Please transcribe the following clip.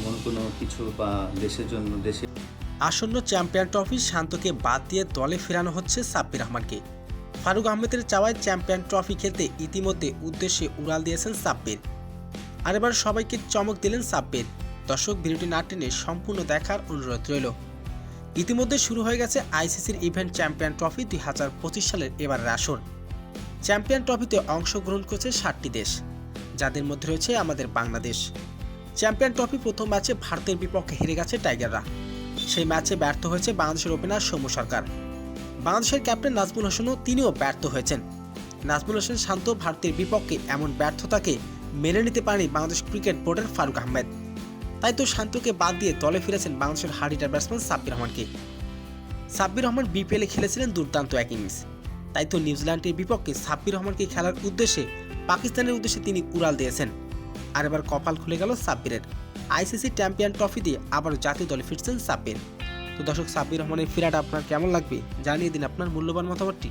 এমন কোনো কিছু বা দেশের জন্য দেশে আসন্ন চ্যাম্পিয়ন ট্রফি শান্তকে বাদ দিয়ে দলে ফেরানো হচ্ছে সাব্বির রহমানকে। ফারুক আহমেদের চাওয়ায় চ্যাম্পিয়ন ট্রফি খেলতে ইতিমধ্যে উদ্দেশ্যে উড়াল দিয়েছেন সাব্বির। আর এবার সবাইকে চমক দিলেন সাব্বির। দর্শক, ভিডিওটি না টেনে সম্পূর্ণ দেখার অনুরোধ রইল। ইতিমধ্যে শুরু হয়ে গেছে আইসিসির ইভেন্ট চ্যাম্পিয়ন ট্রফি 2025 সালের এবারের আসর। চ্যাম্পিয়ন ট্রফিতে অংশগ্রহণ করছে 7টি দেশ, যাদের মধ্যে রয়েছে আমাদের বাংলাদেশ। চ্যাম্পিয়ন ট্রফি প্রথম ম্যাচে ভারতের বিপক্ষে হেরে গেছে টাইগাররা। সেই ম্যাচে ব্যর্থ হয়েছে বাংলাদেশের ওপেনার সৌম্য সরকার। বাংলাদেশের ক্যাপ্টেন নাজমুল হোসেনও তিনিও ব্যর্থ হয়েছেন। নাজমুল হোসেন শান্ত ভারতের বিপক্ষে এমন ব্যর্থতাকে মেনে নিতে পারেনি বাংলাদেশ ক্রিকেট বোর্ডের ফারুক আহমেদ। তাই তো শান্তকে বাদ দিয়ে দলে ফিরেছেন বাংলাদেশের হার্ড হিটার ব্যাটসম্যান সাব্বির রহমানকে। সাব্বির রহমান বিপিএলে খেলেছিলেন দুর্দান্ত এক ইনিংস। তাই তো নিউজিল্যান্ডের বিপক্ষে সাব্বির রহমানকে খেলার উদ্দেশ্যে পাকিস্তানের উদ্দেশ্যে তিনি উড়াল দিয়েছেন। আর এবার কপাল খুলে গেল সাব্বিরের। আইসিসি চ্যাম্পিয়ন ট্রফি দিয়ে আবারও জাতীয় দলে ফিরছেন সাব্বির। তো দর্শক, সাব্বির রহমানের ফেরাটা আপনার কেমন লাগবে জানিয়ে দিন আপনার মূল্যবান মতামতটি।